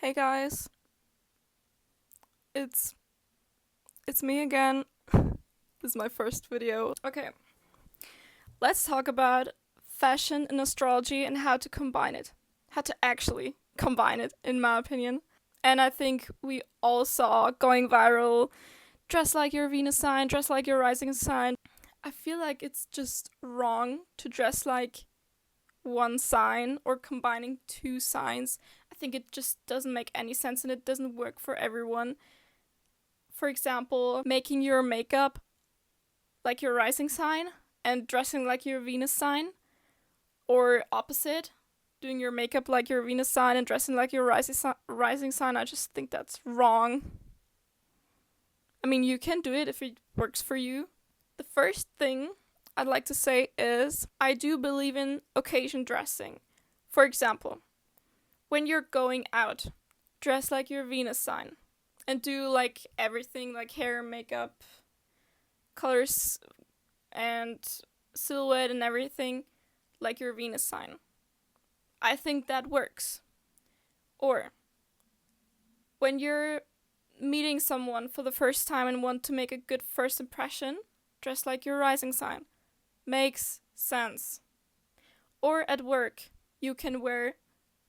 Hey guys, it's it's me again. This is my first video. Okay, let's talk about fashion and astrology and how to combine it. How to actually combine it, in my opinion. And I think we all saw going viral, dress like your Venus sign, dress like your rising sign. I feel like it's just wrong to dress like one sign or combining two signs. I think it just doesn't make any sense and it doesn't work for everyone. For example, making your makeup like your rising sign and dressing like your Venus sign, or opposite, doing your makeup like your Venus sign and dressing like your rising sign. I just think that's wrong. I mean, you can do it if it works for you. The first thing I'd like to say is I do believe in occasion dressing. For example, when you're going out, dress like your Venus sign and do like everything, like hair, makeup, colors, and silhouette and everything like your Venus sign. I think that works. Or when you're meeting someone for the first time and want to make a good first impression, dress like your rising sign. Makes sense. Or at work, you can wear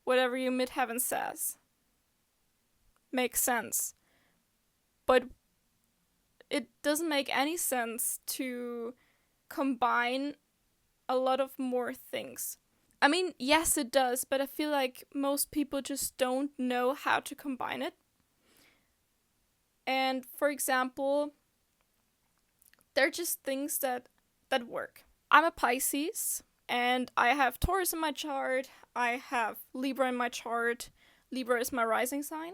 whatever your midheaven says. Makes sense. But it doesn't make any sense to combine a lot of more things. I mean, yes, it does, but I feel like most people just don't know how to combine it. And for example, they're just things that work. I'm a Pisces, and I have Taurus in my chart. I have Libra in my chart. Libra is my rising sign.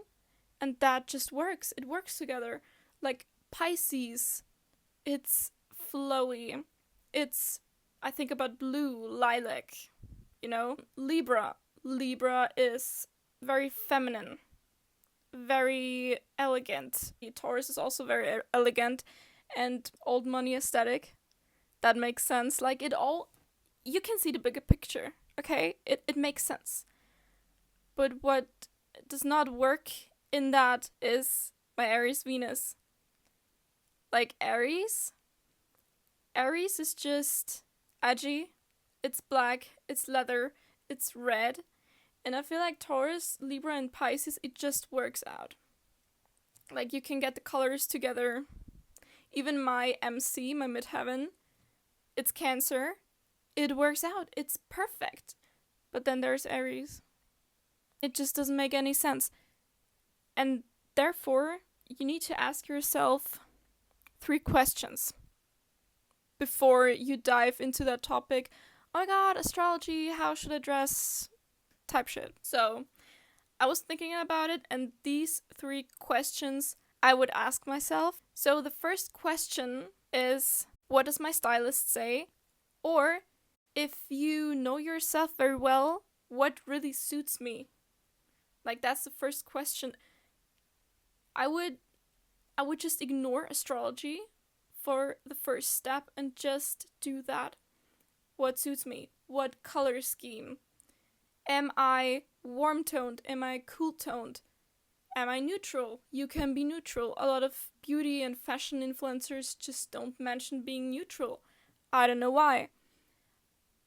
And that just works. It works together. Like Pisces, it's flowy. I think about blue, lilac, Libra is very feminine, very elegant. Taurus is also very elegant and old money aesthetic. That makes sense. Like you can see the bigger picture, okay? It makes sense. But what does not work in that is my Aries Venus. Like Aries is just edgy. It's black, it's leather, it's red. And I feel like Taurus, Libra, and Pisces, it just works out. Like you can get the colors together. Even my MC, my midheaven, it's Cancer. It works out. It's perfect. But then there's Aries. It just doesn't make any sense. And therefore, you need to ask yourself 3 questions before you dive into that topic. Oh my god, astrology, how should I dress? Type shit. So, I was thinking about it, and these 3 questions I would ask myself. So, the first question is, what does my stylist say? Or, if you know yourself very well, what really suits me? Like, that's the first question. I would just ignore astrology for the first step and just do that. What suits me? What color scheme? Am I warm toned? Am I cool toned? Am I neutral? You can be neutral. A lot of beauty and fashion influencers just don't mention being neutral. I don't know why.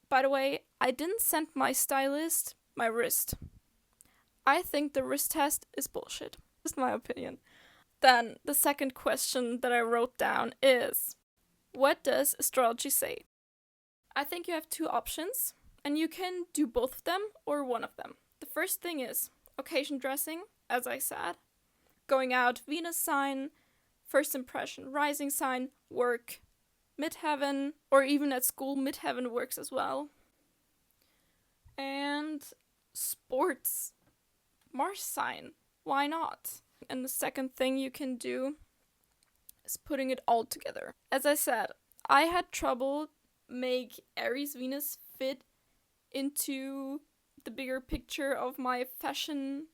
By the way, I didn't send my stylist my wrist. I think the wrist test is bullshit. That's my opinion. Then the second question that I wrote down is, what does astrology say? I think you have 2 options, and you can do both of them or one of them. The first thing is occasion dressing, as I said. Going out, Venus sign, first impression, rising sign, work, midheaven, or even at school, midheaven works as well. And sports, Mars sign, why not? And the second thing you can do is putting it all together. As I said, I had trouble make Aries Venus fit into the bigger picture of my fashion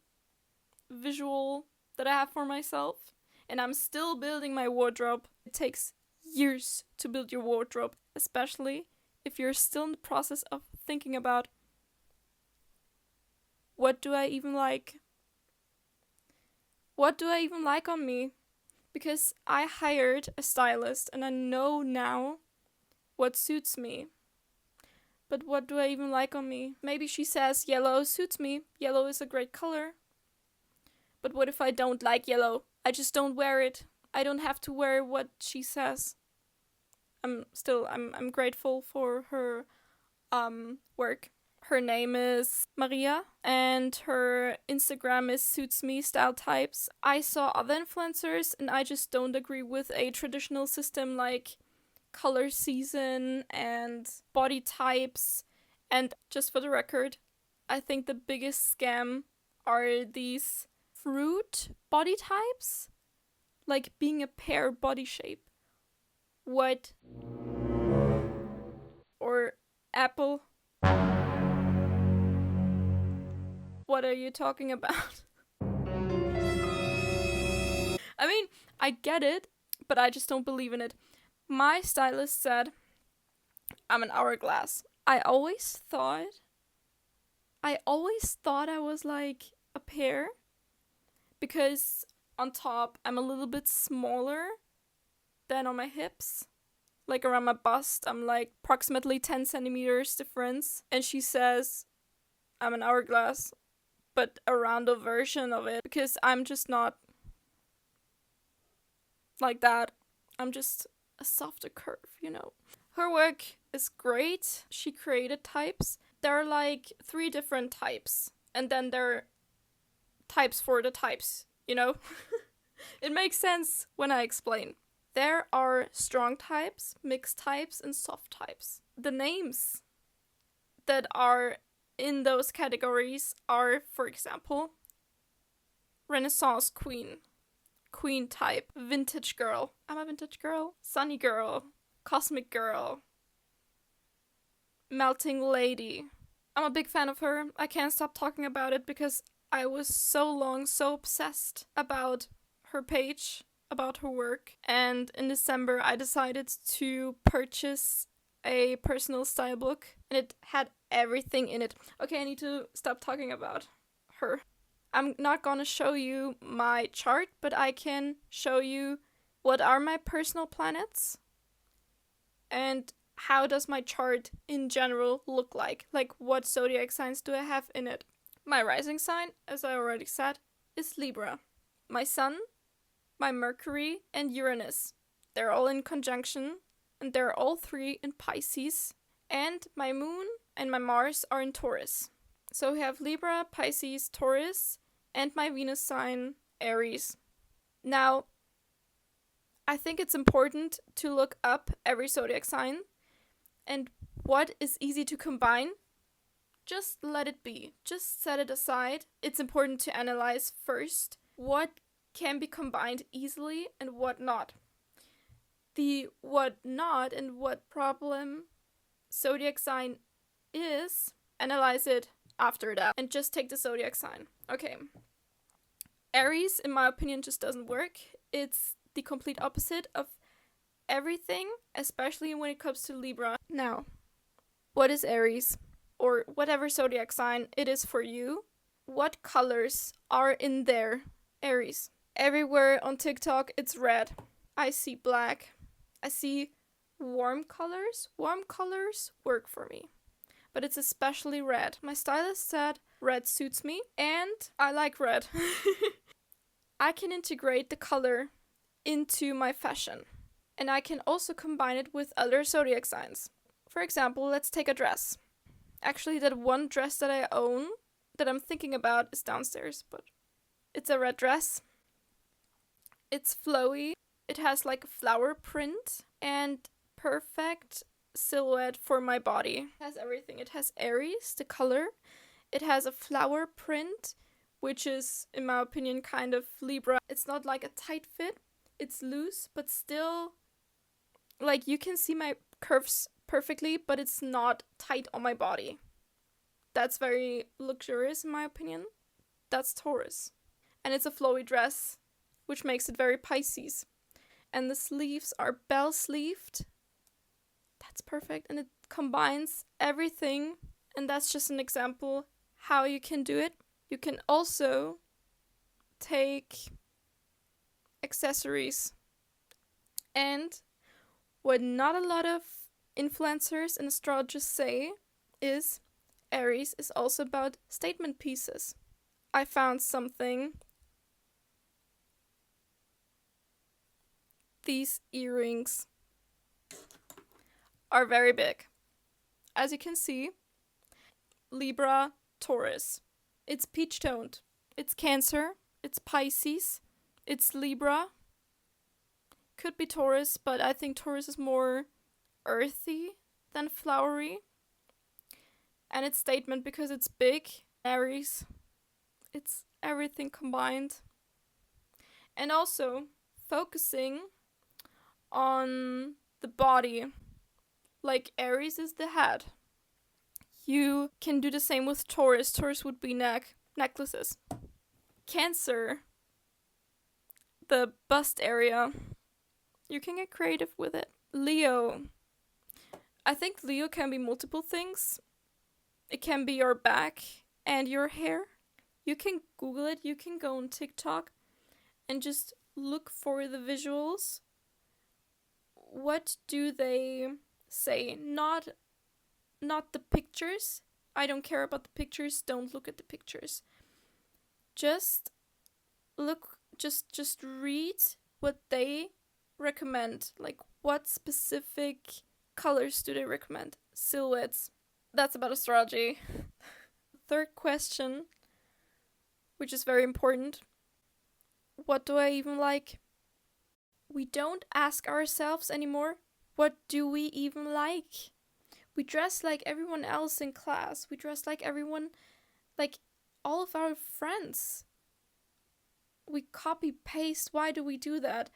visual that I have for myself. And I'm still building my wardrobe. It takes years to build your wardrobe, especially if you're still in the process of thinking about, what do I even like? What do I even like on me? Because I hired a stylist and I know now what suits me. But what do I even like on me? Maybe she says yellow suits me. Yellow is a great color. But what if I don't like yellow? I just don't wear it. I don't have to wear what she says. I'm grateful for her work. Her name is Maria and her Instagram is Suits Me Style Types. I saw other influencers and I just don't agree with a traditional system like color season and body types. And just for the record, I think the biggest scam are these fruit body types, like being a pear body shape. What? Or apple? What are you talking about? I mean, I get it, but I just don't believe in it. My stylist said I'm an hourglass. I always thought I was like a pear because on top I'm a little bit smaller than on my hips. Like around my bust, I'm like approximately 10 centimeters difference. And she says I'm an hourglass, but a rounder version of it because I'm just not like that. I'm just a softer curve, you know. Her work is great. She created types. There are like 3 different types, and then there are types for the types, you know? It makes sense when I explain. There are strong types, mixed types, and soft types. The names that are in those categories are, for example, Renaissance Queen, Queen type, Vintage Girl. I'm a Vintage Girl. Sunny Girl, Cosmic Girl, Melting Lady. I'm a big fan of her. I can't stop talking about it because I was so long so obsessed about her page, about her work. And in December, I decided to purchase a personal style book, and it had everything in it. Okay, I need to stop talking about her. I'm not gonna show you my chart, but I can show you what are my personal planets and how does my chart in general look like. Like, what zodiac signs do I have in it? My rising sign, as I already said, is Libra. My sun, my Mercury, and Uranus. They're all in conjunction, and they're all 3 in Pisces. And my moon and my Mars are in Taurus. So we have Libra, Pisces, Taurus, and my Venus sign, Aries. Now, I think it's important to look up every zodiac sign and what is easy to combine. Just let it be. Just set it aside. It's important to analyze first what can be combined easily and what not. The what not and what problem zodiac sign is, analyze it after that and just take the zodiac sign. Okay. Aries, in my opinion, just doesn't work. It's the complete opposite of everything, especially when it comes to Libra. Now, what is Aries? Or whatever zodiac sign it is for you. What colors are in there? Aries. Everywhere on TikTok, it's red. I see black. I see warm colors. Warm colors work for me. But it's especially red. My stylist said red suits me, and I like red. I can integrate the color into my fashion. And I can also combine it with other zodiac signs. For example, let's take a dress. Actually, that one dress that I own, that I'm thinking about, is downstairs, but it's a red dress. It's flowy. It has like a flower print and perfect silhouette for my body. It has everything. It has Aries, the color. It has a flower print, which is, in my opinion, kind of Libra. It's not like a tight fit. It's loose, but still, like, you can see my curves perfectly, but it's not tight on my body. That's very luxurious, in my opinion. That's Taurus. And it's a flowy dress, which makes it very Pisces. And the sleeves are bell-sleeved. That's perfect. And it combines everything. And that's just an example how you can do it. You can also take accessories. And what not a lot of influencers and astrologers say is Aries is also about statement pieces. I found something. These earrings are very big. As you can see, Libra, Taurus. It's peach toned. It's Cancer. It's Pisces. It's Libra. Could be Taurus, but I think Taurus is more earthy than flowery. And it's statement because it's big. Aries. It's everything combined. And also focusing on the body. Like Aries is the head. You can do the same with Taurus. Taurus would be necklaces. Cancer, the bust area. You can get creative with it. Leo. I think Leo can be multiple things. It can be your back and your hair. You can Google it. You can go on TikTok and just look for the visuals. What do they say? Not the pictures. I don't care about the pictures. Don't look at the pictures. Just look, just read what they recommend. Like, what specific colors do they recommend? Silhouettes. That's about astrology. Third question, which is very important. What do I even like? We don't ask ourselves anymore, what do we even like? We dress like everyone else in class. We dress like everyone, like all of our friends. We copy paste. Why do we do that?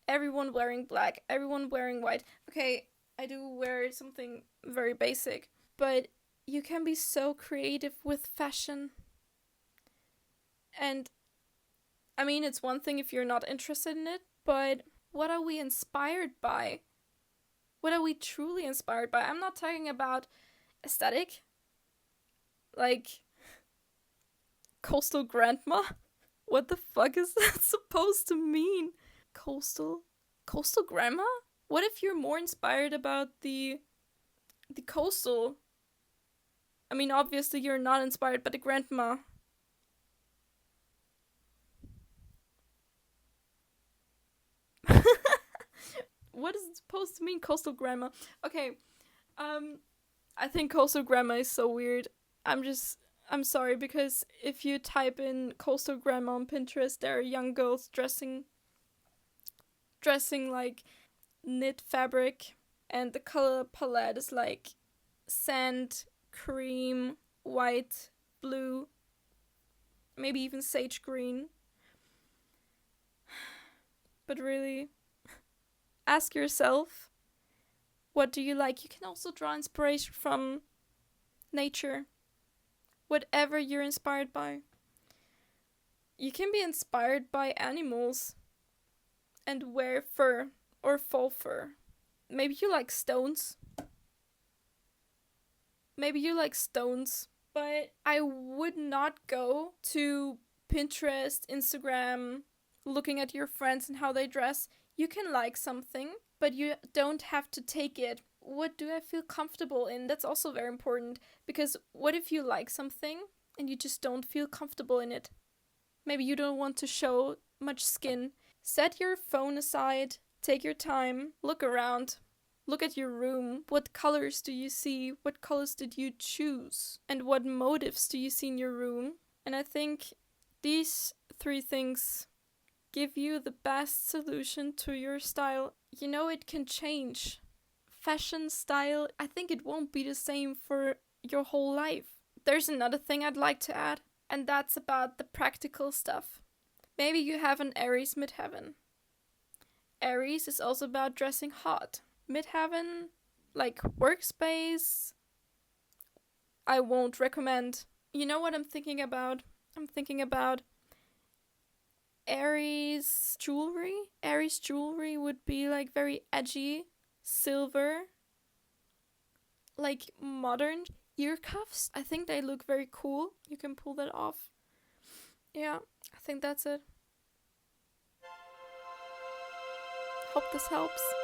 Everyone wearing black, everyone wearing white. Okay, I do wear something very basic, but you can be so creative with fashion. And I mean, it's one thing if you're not interested in it, but what are we inspired by? What are we truly inspired by? I'm not talking about aesthetic. Like, coastal grandma? What the fuck is that supposed to mean? Coastal grandma? What if you're more inspired about the coastal? I mean, obviously you're not inspired by the grandma. What is it supposed to mean, coastal grandma? Okay, I think coastal grandma is so weird. I'm sorry, because if you type in coastal grandma on Pinterest, there are young girls dressing like knit fabric, and the color palette is like sand, cream, white, blue, maybe even sage green. But really, ask yourself, what do you like? You can also draw inspiration from nature. Whatever you're inspired by. You can be inspired by animals and wear fur or faux fur. Maybe you like stones. But I would not go to Pinterest, Instagram, looking at your friends and how they dress. You can like something, but you don't have to take it. What do I feel comfortable in? That's also very important, because what if you like something and you just don't feel comfortable in it? Maybe you don't want to show much skin. Set your phone aside, take your time, look around, look at your room. What colors do you see? What colors did you choose? And what motifs do you see in your room? And I think these 3 things give you the best solution to your style. You know, it can change. Fashion style, I think it won't be the same for your whole life. There's another thing I'd like to add, and that's about the practical stuff. Maybe you have an Aries midheaven. Aries is also about dressing hot. Midheaven, like workspace, I won't recommend. You know what I'm thinking about? I'm thinking about Aries jewelry. Aries jewelry would be like very edgy, silver, like modern ear cuffs. I think they look very cool. You can pull that off. Yeah, I think that's it. Hope this helps.